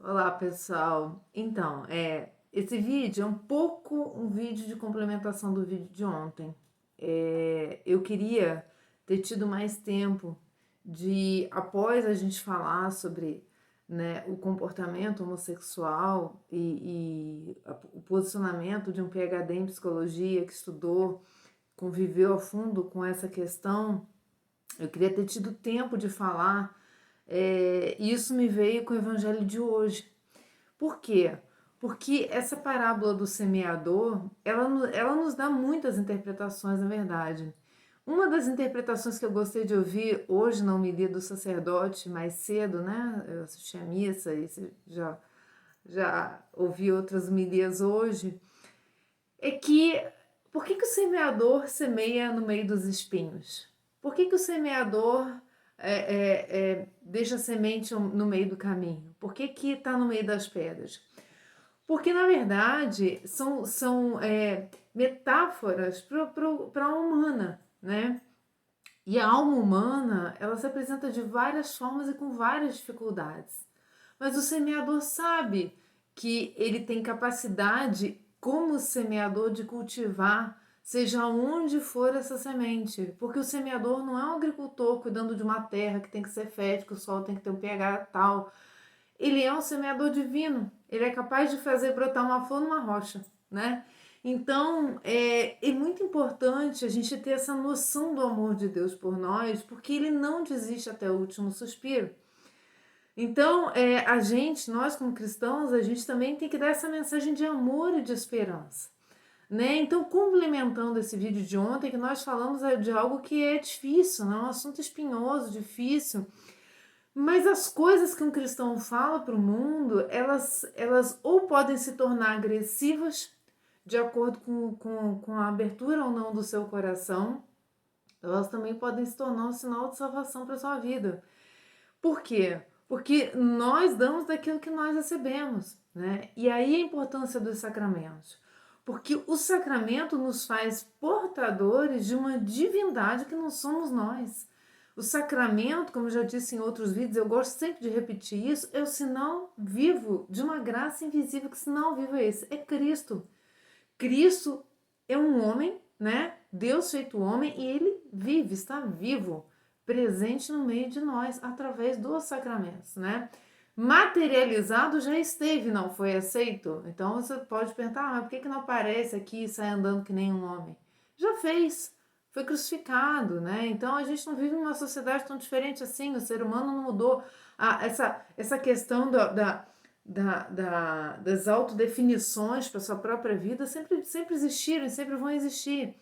Olá, pessoal. Então, esse vídeo é um vídeo de complementação do vídeo de ontem. Eu queria ter tido mais tempo após a gente falar sobre, né, o comportamento homossexual o posicionamento de um PhD em psicologia que estudou, conviveu a fundo com essa questão. Eu queria ter tido tempo de falar. Isso me veio com o evangelho de hoje. Por quê? Porque essa parábola do semeador, ela nos dá muitas interpretações, na verdade. Uma das interpretações que eu gostei de ouvir hoje na homilia do sacerdote, mais cedo, né? Eu assisti a missa e já ouvi outras homilias hoje, é que por que o semeador semeia no meio dos espinhos? Por que o semeador deixa a semente no meio do caminho? Por que está no meio das pedras? Porque, na verdade, são metáforas para a alma humana, né? E a alma humana, ela se apresenta de várias formas e com várias dificuldades. Mas o semeador sabe que ele tem capacidade, como semeador, de cultivar, seja onde for essa semente. Porque o semeador não é um agricultor cuidando de uma terra que tem que ser fértil, que o solo tem que ter um pH tal. Ele é um semeador divino. Ele é capaz de fazer brotar uma flor numa rocha, né? Então, é muito importante a gente ter essa noção do amor de Deus por nós, porque ele não desiste até o último suspiro. Então, nós como cristãos, a gente também tem que dar essa mensagem de amor e de esperança, né? Então, complementando esse vídeo de ontem, que nós falamos de algo que é difícil, né? Um assunto espinhoso, difícil, mas as coisas que um cristão fala para o mundo, elas ou podem se tornar agressivas, de acordo com a abertura ou não do seu coração, elas também podem se tornar um sinal de salvação para a sua vida. Por quê? Porque nós damos daquilo que nós recebemos, né? E aí a importância dos sacramentos. Porque o sacramento nos faz portadores de uma divindade que não somos nós. O sacramento, como eu já disse em outros vídeos, eu gosto sempre de repetir isso, é o sinal vivo de uma graça invisível. Que sinal vivo é esse? É Cristo. Cristo é um homem, né? Deus feito homem, e ele vive, está vivo, presente no meio de nós através dos sacramentos, né? Materializado já esteve, não foi aceito? Então você pode perguntar, mas por que não aparece aqui e sai andando que nem um homem? Já fez, foi crucificado, né? Então a gente não vive numa sociedade tão diferente assim, o ser humano não mudou. Essa questão das autodefinições para sua própria vida sempre existiram e sempre vão existir.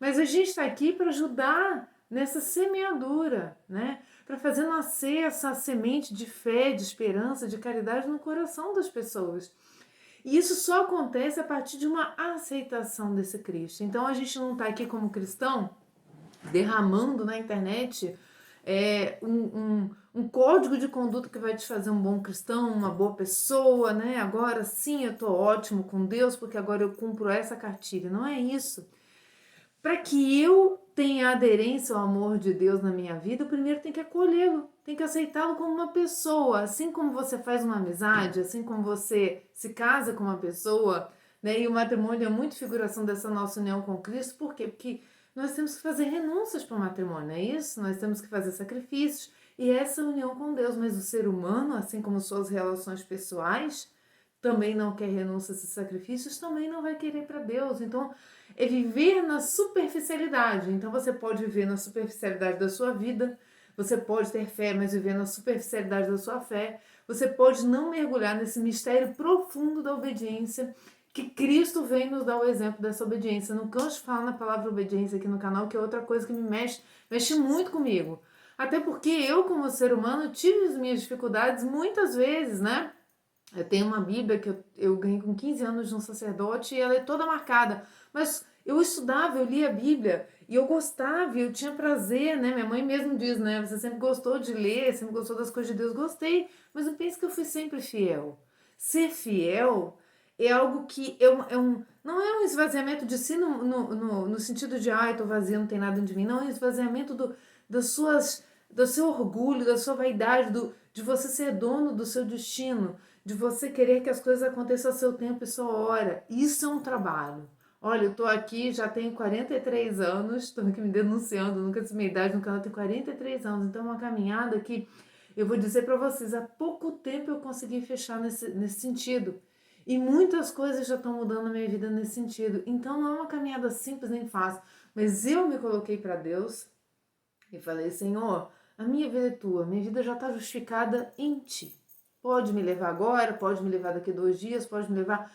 Mas a gente está aqui para ajudar nessa semeadura, né? Para fazer nascer essa semente de fé, de esperança, de caridade no coração das pessoas. E isso só acontece a partir de uma aceitação desse Cristo. Então a gente não está aqui como cristão derramando na internet um código de conduta que vai te fazer um bom cristão, uma boa pessoa, né? Agora sim eu tô ótimo com Deus porque agora eu cumpro essa cartilha. Não é isso. Para que eu tenha aderência ao amor de Deus na minha vida, eu primeiro tenho que acolhê-lo, tenho que aceitá-lo como uma pessoa. Assim como você faz uma amizade, assim como você se casa com uma pessoa, né? E o matrimônio é muito figuração dessa nossa união com Cristo. Por quê? Porque nós temos que fazer renúncias para o matrimônio, é isso? Nós temos que fazer sacrifícios. E essa união com Deus, mas o ser humano, assim como suas relações pessoais, também não quer renúncias e sacrifícios, também não vai querer para Deus. Então, é viver na superficialidade. Então, você pode viver na superficialidade da sua vida, você pode ter fé, mas viver na superficialidade da sua fé. Você pode não mergulhar nesse mistério profundo da obediência, que Cristo vem nos dar o exemplo dessa obediência. Não canso de falar na palavra obediência aqui no canal, que é outra coisa que mexe muito comigo. Até porque eu, como ser humano, tive as minhas dificuldades muitas vezes, né? Eu tenho uma Bíblia que eu ganhei com 15 anos de um sacerdote e ela é toda marcada. Mas eu estudava, eu lia a Bíblia e eu gostava, eu tinha prazer, né? Minha mãe mesmo diz, né? Você sempre gostou de ler, sempre gostou das coisas de Deus. Gostei, mas eu penso que eu fui sempre fiel. Ser fiel é algo que não é um esvaziamento de si no sentido de, ai, tô vazio, não tem nada de mim. Não, é um esvaziamento das suas, do seu orgulho, da sua vaidade, de você ser dono do seu destino, de você querer que as coisas aconteçam a seu tempo e sua hora. Isso é um trabalho. Olha, eu tô aqui, já tenho 43 anos, estou aqui me denunciando, nunca disse minha idade no canal, eu tenho 43 anos, então é uma caminhada que eu vou dizer para vocês, há pouco tempo eu consegui fechar nesse sentido. E muitas coisas já estão mudando na minha vida nesse sentido. Então não é uma caminhada simples nem fácil, mas eu me coloquei para Deus e falei, Senhor, a minha vida é tua, minha vida já está justificada em ti. Pode me levar agora, pode me levar daqui a 2 dias, pode me levar...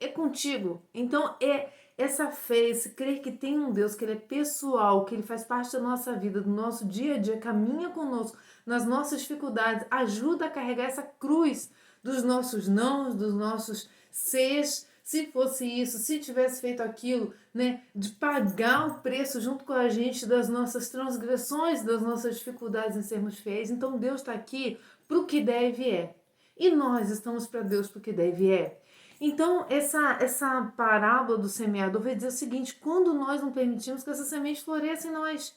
É contigo. Então é essa fé, esse crer que tem um Deus, que ele é pessoal, que ele faz parte da nossa vida, do nosso dia a dia, caminha conosco nas nossas dificuldades, ajuda a carregar essa cruz dos nossos nãos, dos nossos sês. Se fosse isso, se tivesse feito aquilo, né, de pagar o preço junto com a gente das nossas transgressões, das nossas dificuldades em sermos fiéis. Então Deus está aqui para o que deve é. E nós estamos para Deus para o que deve é. Então essa parábola do semeador vai dizer o seguinte, quando nós não permitimos que essa semente floresça em nós,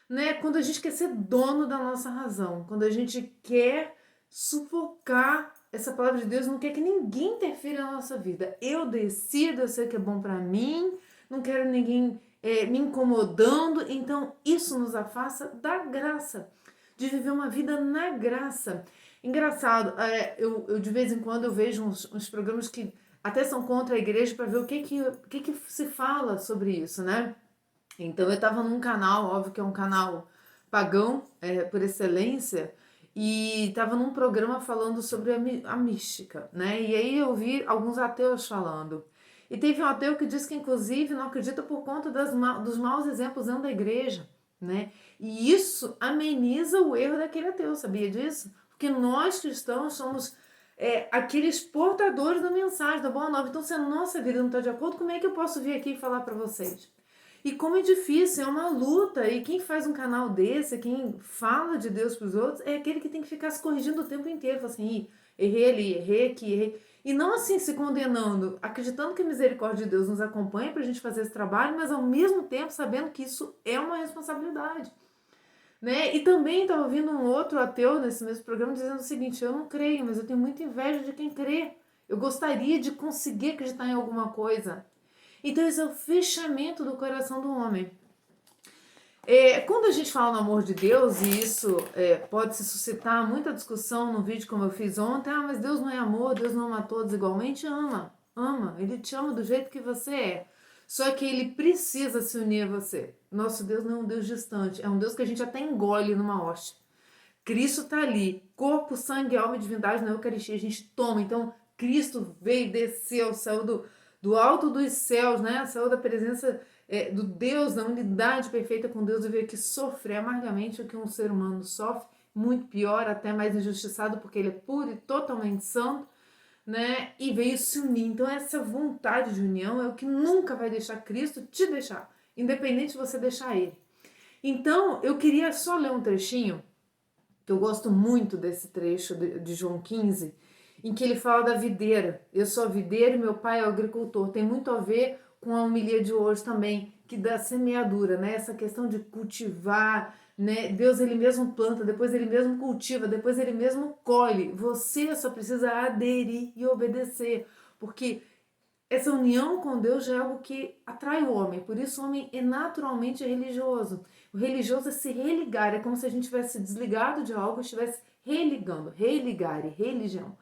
né? Quando a gente quer ser dono da nossa razão, quando a gente quer sufocar essa palavra de Deus, não quer que ninguém interfira na nossa vida. Eu decido, eu sei que é bom para mim, não quero ninguém me incomodando, então isso nos afasta da graça, de viver uma vida na graça. Engraçado, eu de vez em quando eu vejo uns programas que até são contra a igreja para ver o que se fala sobre isso, né? Então eu estava num canal, óbvio que é um canal pagão por excelência, e estava num programa falando sobre a mística, né? E aí eu vi alguns ateus falando. E teve um ateu que disse que inclusive não acredita por conta dos maus exemplos dentro da igreja, né? E isso ameniza o erro daquele ateu, sabia disso? Porque nós cristãos somos aqueles portadores da mensagem, da boa nova. Então se a nossa vida não está de acordo, como é que eu posso vir aqui e falar para vocês? E como é difícil, é uma luta. E quem faz um canal desse, quem fala de Deus para os outros, é aquele que tem que ficar se corrigindo o tempo inteiro. Fala assim, errei ali, errei aqui, errei. E não assim se condenando, acreditando que a misericórdia de Deus nos acompanha para a gente fazer esse trabalho, mas ao mesmo tempo sabendo que isso é uma responsabilidade. Né? E também estava ouvindo um outro ateu nesse mesmo programa dizendo o seguinte, eu não creio, mas eu tenho muita inveja de quem crê. Eu gostaria de conseguir acreditar em alguma coisa. Então esse é o fechamento do coração do homem. Quando a gente fala no amor de Deus, e isso pode se suscitar muita discussão no vídeo como eu fiz ontem, mas Deus não é amor, Deus não ama a todos igualmente, ama, Ele te ama do jeito que você é. Só que Ele precisa se unir a você. Nosso Deus não é um Deus distante, é um Deus que a gente até engole numa hóstia. Cristo está ali, corpo, sangue, alma e divindade na Eucaristia, a gente toma. Então Cristo veio, desceu, saiu do alto dos céus, né? Saiu da presença do Deus, da unidade perfeita com Deus, e veio aqui sofrer amargamente o que um ser humano sofre, muito pior, até mais injustiçado, porque ele é puro e totalmente santo, né? E veio se unir. Então essa vontade de união é o que nunca vai deixar Cristo te deixar, independente de você deixar Ele. Então eu queria só ler um trechinho, que eu gosto muito desse trecho de João 15, em que ele fala da videira. Eu sou a videira e meu pai é o agricultor. Tem muito a ver com a homilia de hoje também, que da semeadura, né? Essa questão de cultivar, né? Deus ele mesmo planta, depois ele mesmo cultiva, depois ele mesmo colhe. Você só precisa aderir e obedecer, porque essa união com Deus já é algo que atrai o homem. Por isso o homem é naturalmente religioso. O religioso é se religar, é como se a gente tivesse desligado de algo e estivesse religando, religar, religião.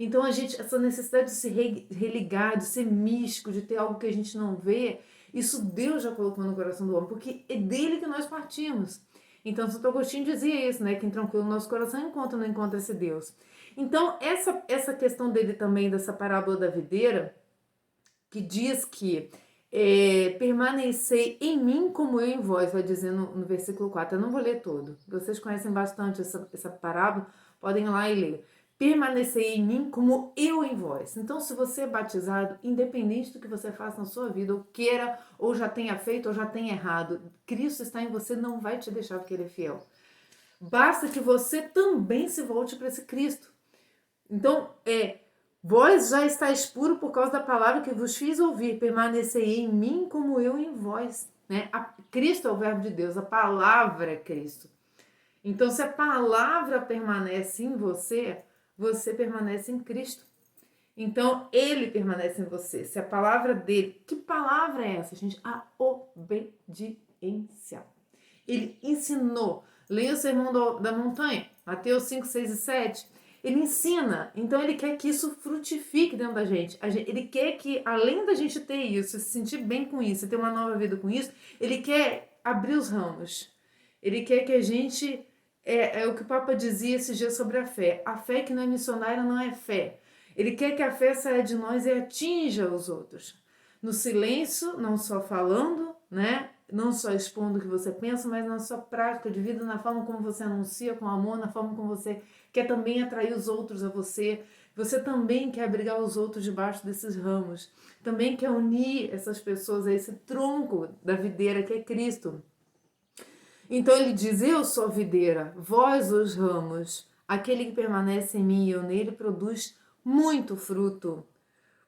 Então essa necessidade de se religar, de ser místico, de ter algo que a gente não vê, isso Deus já colocou no coração do homem, porque é dele que nós partimos. Então Santo Agostinho dizia isso, né? Quem tranquilo no nosso coração não encontra esse Deus. Então essa questão dele também, dessa parábola da videira, que diz que permanecei em mim como eu em vós, vai dizer no versículo 4. Eu não vou ler todo, vocês conhecem bastante essa parábola, podem ir lá e ler. Permanecei em mim como eu em vós. Então, se você é batizado, independente do que você faça na sua vida, ou queira, ou já tenha feito, ou já tenha errado, Cristo está em você, não vai te deixar porque Ele é fiel. Basta que você também se volte para esse Cristo. Então, vós já estáis puro por causa da palavra que vos fiz ouvir. Permanecei em mim como eu em vós. Né? Cristo é o verbo de Deus, a palavra é Cristo. Então, se a palavra permanece em você, você permanece em Cristo. Então, ele permanece em você. Se a palavra dele... Que palavra é essa, gente? A obediência. Ele ensinou. Leia o Sermão da Montanha, Mateus 5, 6 e 7. Ele ensina. Então, ele quer que isso frutifique dentro da gente. Ele quer que, além da gente ter isso, se sentir bem com isso, ter uma nova vida com isso, ele quer abrir os ramos. Ele quer que a gente... É o que o Papa dizia esses dias sobre a fé. A fé que não é missionária não é fé. Ele quer que a fé saia de nós e atinja os outros. No silêncio, não só falando, né? Não só expondo o que você pensa, mas na sua prática de vida, na forma como você anuncia com amor, na forma como você quer também atrair os outros a você. Você também quer abrigar os outros debaixo desses ramos. Também quer unir essas pessoas a esse tronco da videira que é Cristo. Então ele diz, eu sou a videira, vós os ramos. Aquele que permanece em mim e eu nele produz muito fruto.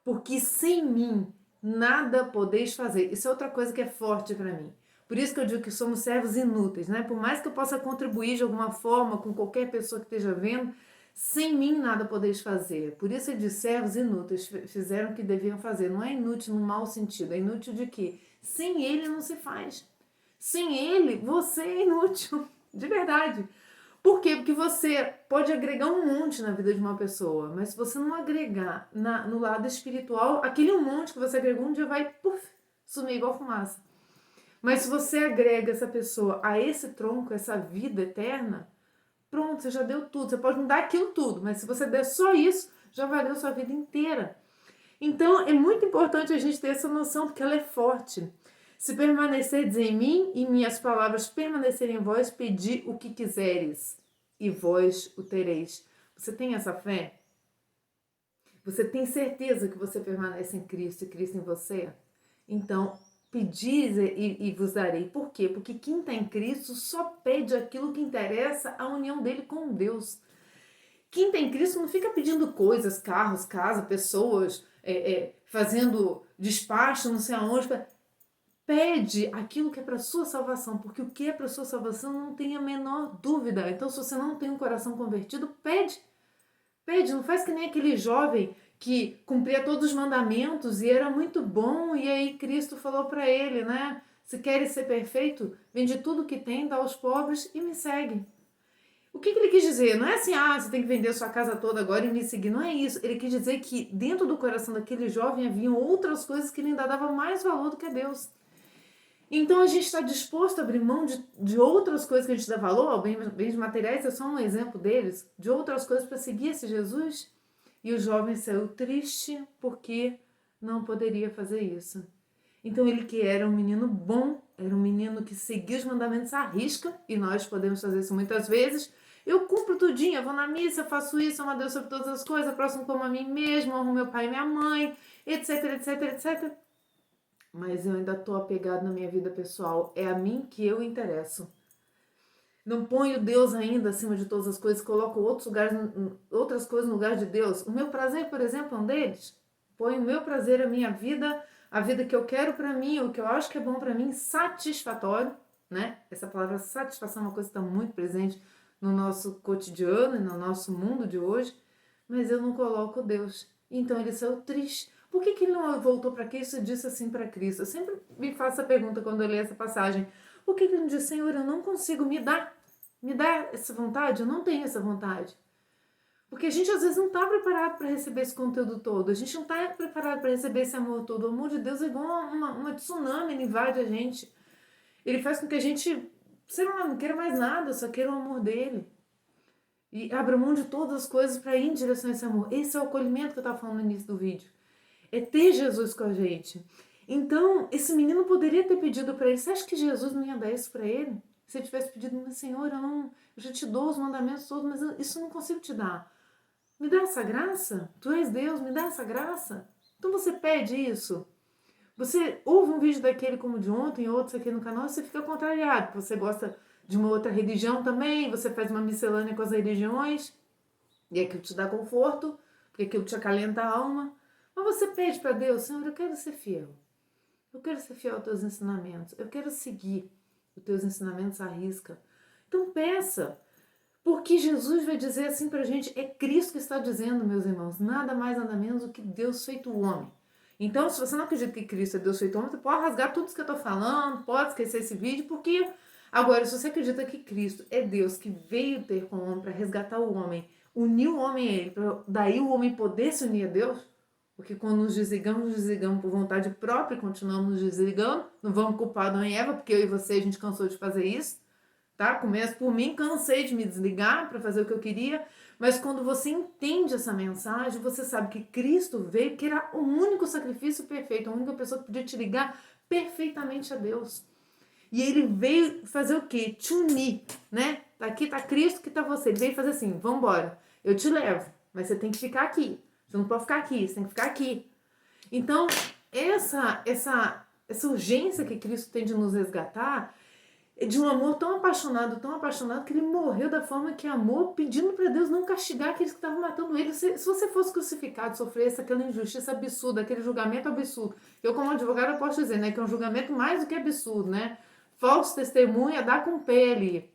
Porque sem mim nada podeis fazer. Isso é outra coisa que é forte para mim. Por isso que eu digo que somos servos inúteis, né? Por mais que eu possa contribuir de alguma forma com qualquer pessoa que esteja vendo, sem mim nada podeis fazer. Por isso ele diz, servos inúteis fizeram o que deviam fazer. Não é inútil no mau sentido, é inútil de que sem ele não se faz. Sem ele, você é inútil, de verdade. Por quê? Porque você pode agregar um monte na vida de uma pessoa, mas se você não agregar no lado espiritual, aquele um monte que você agregou um dia vai sumir igual fumaça. Mas se você agrega essa pessoa a esse tronco, essa vida eterna, pronto, você já deu tudo. Você pode mudar aquilo tudo, mas se você der só isso, já valeu sua vida inteira. Então é muito importante a gente ter essa noção, porque ela é forte. Se permanecerdes em mim e minhas palavras permanecerem em vós, pedi o que quiseres e vós o tereis. Você tem essa fé? Você tem certeza que você permanece em Cristo e Cristo em você? Então, pedis e vos darei. Por quê? Porque quem está em Cristo só pede aquilo que interessa a união dele com Deus. Quem está em Cristo não fica pedindo coisas, carros, casa, pessoas, fazendo despacho, não sei aonde. Pede aquilo que é para sua salvação, porque o que é para sua salvação não tem a menor dúvida. Então, se você não tem um coração convertido, pede. Pede, não faz que nem aquele jovem que cumpria todos os mandamentos e era muito bom, e aí Cristo falou para ele, né? Se queres ser perfeito, vende tudo que tem, dá aos pobres e me segue. O que ele quis dizer? Não é assim, você tem que vender sua casa toda agora e me seguir. Não é isso. Ele quis dizer que dentro do coração daquele jovem haviam outras coisas que ele ainda dava mais valor do que a Deus. Então a gente está disposto a abrir mão de outras coisas que a gente dá valor, bens materiais é só um exemplo deles, de outras coisas para seguir esse Jesus. E o jovem saiu triste porque não poderia fazer isso. Então ele que era um menino bom, era um menino que seguia os mandamentos à risca, e nós podemos fazer isso muitas vezes. Eu cumpro tudinho, eu vou na missa, eu faço isso, eu amo a Deus sobre todas as coisas, próximo como a mim mesmo, amo meu pai e minha mãe, etc, etc, etc. Mas eu ainda estou apegado na minha vida pessoal. É a mim que eu interesso. Não ponho Deus ainda acima de todas as coisas, coloco outras coisas no lugar de Deus. O meu prazer, por exemplo, é um deles. Ponho o meu prazer, a minha vida, a vida que eu quero para mim, o que eu acho que é bom para mim, satisfatório, né? Essa palavra satisfação é uma coisa que está muito presente no nosso cotidiano e no nosso mundo de hoje, mas eu não coloco Deus. Então ele saiu triste. Por que ele não voltou para Cristo e disse assim para Cristo? Eu sempre me faço a pergunta quando eu leio essa passagem. Por que ele não disse, Senhor, eu não consigo me dar essa vontade? Eu não tenho essa vontade. Porque a gente às vezes não está preparado para receber esse conteúdo todo. A gente não está preparado para receber esse amor todo. O amor de Deus é igual uma tsunami, ele invade a gente. Ele faz com que a gente, sei lá, não queira mais nada, só queira o amor dele. E abra mão de todas as coisas para ir em direção a esse amor. Esse é o acolhimento que eu estava falando no início do vídeo. É ter Jesus com a gente. Então, esse menino poderia ter pedido para ele. Você acha que Jesus não ia dar isso para ele? Se ele tivesse pedido, mas Senhor, eu já te dou os mandamentos todos, mas isso eu não consigo te dar. Me dá essa graça? Tu és Deus, me dá essa graça? Então você pede isso. Você ouve um vídeo daquele como de ontem, outros aqui no canal, e você fica contrariado. Você gosta de uma outra religião também, você faz uma miscelânea com as religiões, e aquilo te dá conforto, porque aquilo te acalenta a alma. Mas você pede para Deus, Senhor, eu quero ser fiel. Eu quero ser fiel aos teus ensinamentos. Eu quero seguir os teus ensinamentos à risca. Então peça. Porque Jesus vai dizer assim pra gente, é Cristo que está dizendo, meus irmãos, nada mais, nada menos do que Deus feito homem. Então, se você não acredita que Cristo é Deus feito homem, você pode rasgar tudo isso que eu tô falando, pode esquecer esse vídeo, porque agora, se você acredita que Cristo é Deus que veio ter com o homem para resgatar o homem, unir o homem a ele, para daí o homem poder se unir a Deus, porque quando nos desligamos por vontade própria e continuamos nos desligando, não vamos culpar Adão e Eva, porque eu e você, a gente cansou de fazer isso, tá? Começo por mim, cansei de me desligar para fazer o que eu queria, mas quando você entende essa mensagem, você sabe que Cristo veio, que era o único sacrifício perfeito, a única pessoa que podia te ligar perfeitamente a Deus. E ele veio fazer o quê? Te unir, né? Aqui tá Cristo, que tá você. Ele veio fazer assim, vambora, eu te levo, mas você tem que ficar aqui. Você não pode ficar aqui, você tem que ficar aqui. Então, essa urgência que Cristo tem de nos resgatar é de um amor tão apaixonado, que ele morreu da forma que amou, pedindo para Deus não castigar aqueles que estavam matando ele. Se você fosse crucificado, sofresse aquela injustiça absurda, aquele julgamento absurdo, eu como advogado eu posso dizer, né, que é um julgamento mais do que absurdo, né? Falso testemunha dá com pele,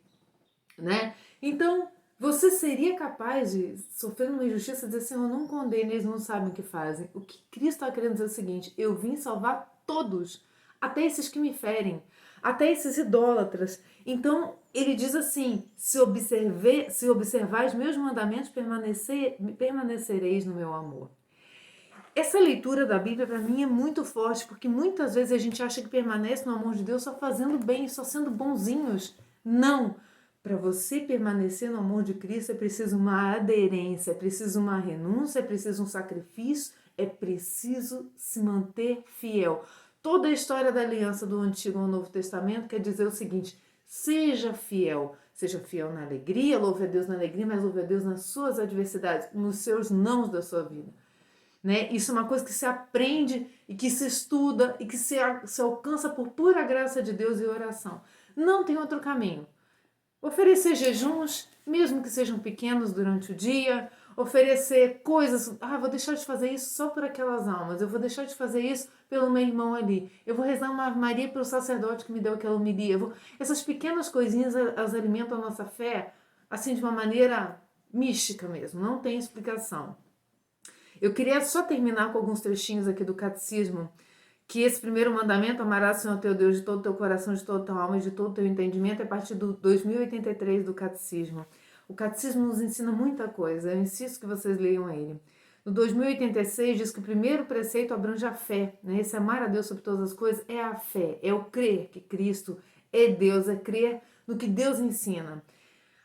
né? Então, você seria capaz de, sofrendo uma injustiça, dizer assim, eu não condeno, eles não sabem o que fazem. O que Cristo está querendo dizer é o seguinte, eu vim salvar todos, até esses que me ferem, até esses idólatras. Então, ele diz assim, se observais meus mandamentos, permanecereis no meu amor. Essa leitura da Bíblia para mim é muito forte, porque muitas vezes a gente acha que permanece no amor de Deus só fazendo bem, só sendo bonzinhos. Não! Para você permanecer no amor de Cristo é preciso uma aderência, é preciso uma renúncia, é preciso um sacrifício, é preciso se manter fiel. Toda a história da aliança do Antigo ao Novo Testamento quer dizer o seguinte, seja fiel na alegria, louve a Deus na alegria, mas louve a Deus nas suas adversidades, nos seus nãos da sua vida. Né? Isso é uma coisa que se aprende e que se estuda e que se alcança por pura graça de Deus e oração. Não tem outro caminho. Oferecer jejuns, mesmo que sejam pequenos durante o dia, oferecer coisas, vou deixar de fazer isso só por aquelas almas, eu vou deixar de fazer isso pelo meu irmão ali, eu vou rezar uma Ave Maria pelo sacerdote que me deu aquela homilia. Essas pequenas coisinhas, elas alimentam a nossa fé, assim, de uma maneira mística mesmo, não tem explicação. Eu queria só terminar com alguns trechinhos aqui do Catecismo, que esse primeiro mandamento, amarás o Senhor teu Deus de todo o teu coração, de toda a tua alma e de todo o teu entendimento, é a partir do 2083 do Catecismo. O Catecismo nos ensina muita coisa, eu insisto que vocês leiam ele. No 2086 diz que o primeiro preceito abrange a fé, né? Esse amar a Deus sobre todas as coisas é a fé, é o crer que Cristo é Deus, é crer no que Deus ensina.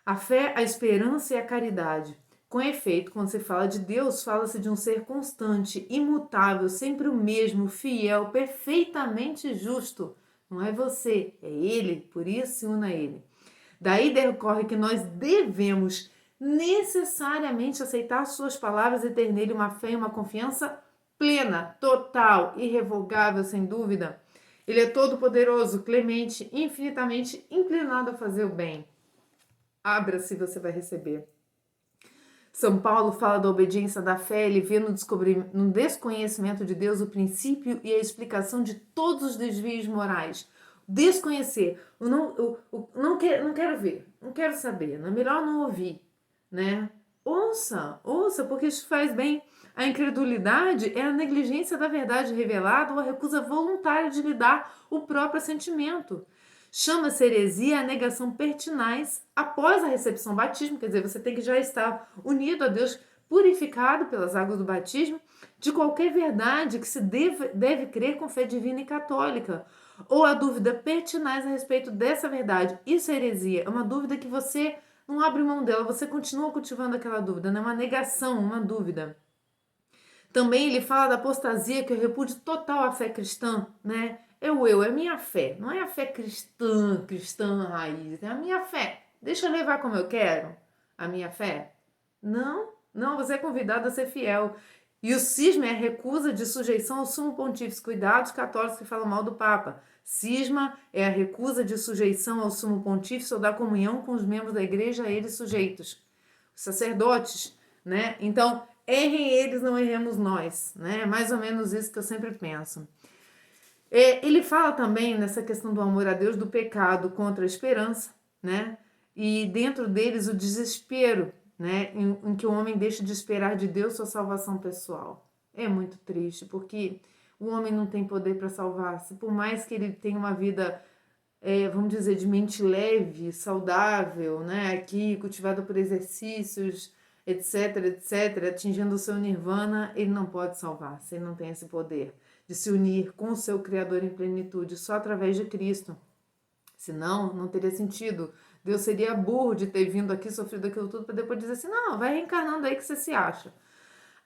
A fé, a esperança e a caridade. Com efeito, quando se fala de Deus, fala-se de um ser constante, imutável, sempre o mesmo, fiel, perfeitamente justo. Não é você, é Ele, por isso se una a Ele. Daí decorre que nós devemos necessariamente aceitar suas palavras e ter nele uma fé e uma confiança plena, total, irrevogável, sem dúvida. Ele é todo-poderoso, clemente, infinitamente inclinado a fazer o bem. Abra-se, você vai receber. São Paulo fala da obediência da fé, ele vê no desconhecimento de Deus o princípio e a explicação de todos os desvios morais. Desconhecer, não quero ver, não quero saber, é melhor não ouvir, né? Ouça, porque isso faz bem. A incredulidade é a negligência da verdade revelada ou a recusa voluntária de lhe dar o próprio sentimento. Chama-se heresia a negação pertinaz após a recepção do batismo, quer dizer, você tem que já estar unido a Deus, purificado pelas águas do batismo, de qualquer verdade que se deve crer com fé divina e católica, ou a dúvida pertinaz a respeito dessa verdade. Isso é heresia, é uma dúvida que você não abre mão dela, você continua cultivando aquela dúvida, não é uma negação, uma dúvida. Também ele fala da apostasia, que é o repúdio total à fé cristã, né? É a minha fé, não é a fé cristã raiz, é a minha fé. Deixa eu levar como eu quero a minha fé. Não, você é convidado a ser fiel. E o cisma é a recusa de sujeição ao sumo pontífice. Cuidado os católicos que falam mal do Papa. Cisma é a recusa de sujeição ao sumo pontífice ou da comunhão com os membros da igreja a eles sujeitos. Os sacerdotes, né? Então, errem eles, não erremos nós, né? É mais ou menos isso que eu sempre penso. Ele fala também nessa questão do amor a Deus, do pecado contra a esperança, né? e dentro deles o desespero, né, em que o homem deixa de esperar de Deus sua salvação pessoal. É muito triste, porque o homem não tem poder para salvar-se, por mais que ele tenha uma vida, vamos dizer, de mente leve, saudável, né, aqui cultivada por exercícios, etc, etc, atingindo o seu nirvana, ele não pode salvar-se, ele não tem esse poder de se unir com o seu Criador em plenitude, só através de Cristo. Senão, não teria sentido. Deus seria burro de ter vindo aqui, sofrido aquilo tudo, para depois dizer assim, não, vai reencarnando aí que você se acha.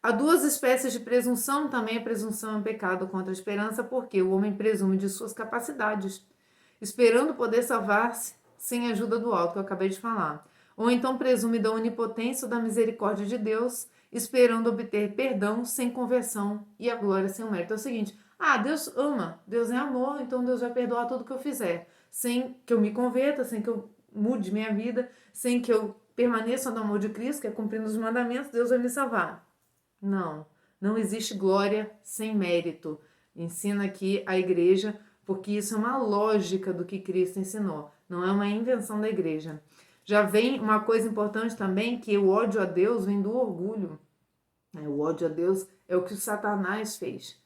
Há duas espécies de presunção, também a presunção é um pecado contra a esperança, porque o homem presume de suas capacidades, esperando poder salvar-se sem a ajuda do alto, que eu acabei de falar. Ou então presume da onipotência ou da misericórdia de Deus, esperando obter perdão sem conversão e a glória sem o mérito. É o seguinte, Deus ama, Deus é amor, então Deus vai perdoar tudo que eu fizer, sem que eu me converta, sem que eu mude minha vida, sem que eu permaneça no amor de Cristo, que é cumprindo os mandamentos, Deus vai me salvar. Não, não existe glória sem mérito. Ensina aqui a igreja, porque isso é uma lógica do que Cristo ensinou, não é uma invenção da igreja. Já vem uma coisa importante também, que o ódio a Deus vem do orgulho. O ódio a Deus é o que o Satanás fez,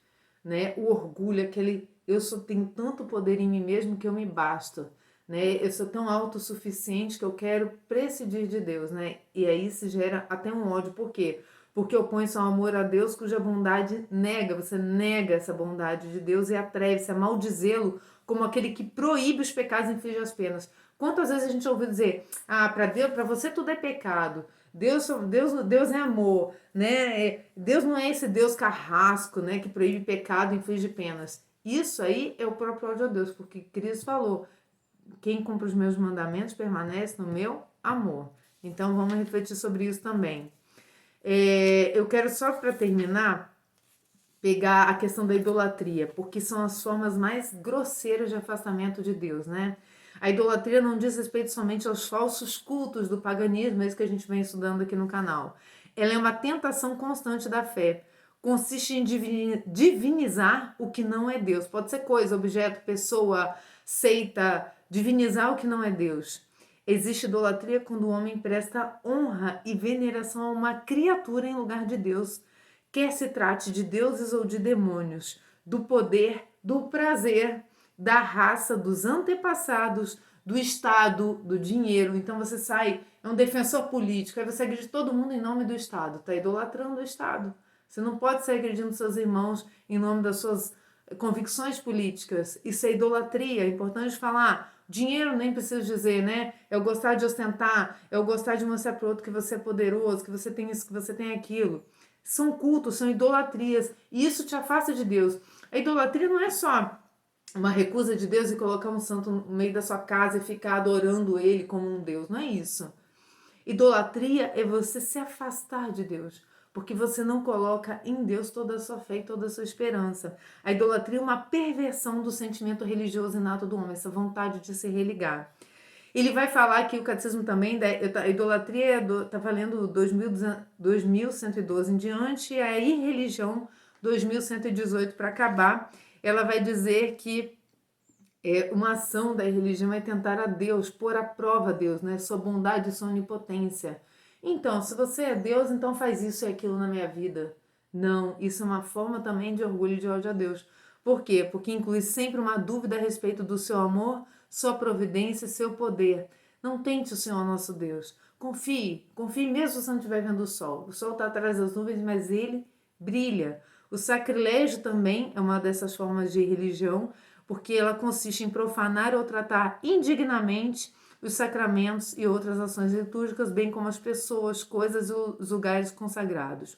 né? O orgulho, aquele eu só tenho tanto poder em mim mesmo que eu me basto, né? Eu sou tão autossuficiente que eu quero prescindir de Deus, né? E aí se gera até um ódio. Por quê? Porque opõe seu amor a Deus, cuja bondade nega, você nega essa bondade de Deus e atreve-se a maldizê-lo como aquele que proíbe os pecados e inflige as penas. Quantas vezes a gente ouviu dizer, para Deus, para você tudo é pecado, Deus é amor, né? Deus não é esse Deus carrasco, né, que proíbe pecado e inflige penas. Isso aí é o próprio ódio a Deus, porque Cristo falou, quem cumpre os meus mandamentos permanece no meu amor. Então vamos refletir sobre isso também. Eu quero só para terminar pegar a questão da idolatria, porque são as formas mais grosseiras de afastamento de Deus, né? A idolatria não diz respeito somente aos falsos cultos do paganismo, é isso que a gente vem estudando aqui no canal. Ela é uma tentação constante da fé. Consiste em divinizar o que não é Deus. Pode ser coisa, objeto, pessoa, seita, divinizar o que não é Deus. Existe idolatria quando o homem presta honra e veneração a uma criatura em lugar de Deus, quer se trate de deuses ou de demônios, do poder, do prazer, da raça, dos antepassados, do Estado, do dinheiro. Então você sai, é um defensor político, aí você agride todo mundo em nome do Estado, está idolatrando o Estado. Você não pode sair agredindo seus irmãos em nome das suas convicções políticas. Isso é idolatria, é importante falar. Dinheiro nem preciso dizer, né? É eu gostar de ostentar, é eu gostar de mostrar para o outro que você é poderoso, que você tem isso, que você tem aquilo. São cultos, são idolatrias, e isso te afasta de Deus. A idolatria não é só uma recusa de Deus e colocar um santo no meio da sua casa e ficar adorando ele como um Deus, não é isso. Idolatria é você se afastar de Deus, porque você não coloca em Deus toda a sua fé e toda a sua esperança. A idolatria é uma perversão do sentimento religioso inato do homem, essa vontade de se religar. Ele vai falar que o catecismo também, a idolatria está valendo 2112 em diante, e a irreligião 2118 para acabar. Ela vai dizer que uma ação da religião é tentar a Deus, pôr à prova a Deus, né? Sua bondade e sua onipotência. Então, se você é Deus, então faz isso e aquilo na minha vida. Não, isso é uma forma também de orgulho e de ódio a Deus. Por quê? Porque inclui sempre uma dúvida a respeito do seu amor, sua providência e seu poder. Não tente o Senhor nosso Deus. Confie mesmo se você não estiver vendo o sol. O sol está atrás das nuvens, mas ele brilha. O sacrilégio também é uma dessas formas de religião, porque ela consiste em profanar ou tratar indignamente os sacramentos e outras ações litúrgicas, bem como as pessoas, coisas e os lugares consagrados.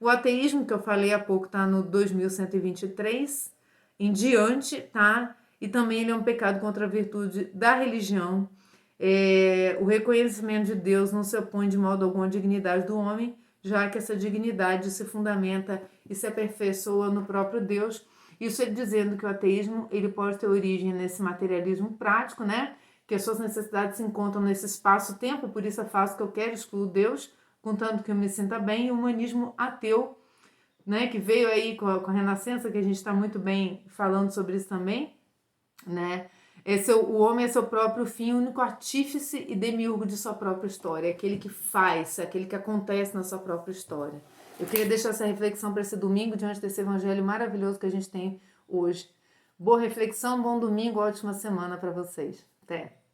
O ateísmo, que eu falei há pouco, está no 2123 em diante, tá? E também ele é um pecado contra a virtude da religião. O reconhecimento de Deus não se opõe de modo algum à dignidade do homem, já que essa dignidade se fundamenta e se aperfeiçoa no próprio Deus. Isso ele dizendo que o ateísmo ele pode ter origem nesse materialismo prático, né? Que as suas necessidades se encontram nesse espaço-tempo, por isso é fácil que eu quero excluir Deus, contanto que eu me sinta bem, e o humanismo ateu, né? Que veio aí com a Renascença, que a gente está muito bem falando sobre isso também, né? O homem é seu próprio fim, único artífice e demiurgo de sua própria história. É aquele que faz, é aquele que acontece na sua própria história. Eu queria deixar essa reflexão para esse domingo, diante desse evangelho maravilhoso que a gente tem hoje. Boa reflexão, bom domingo, ótima semana para vocês. Até!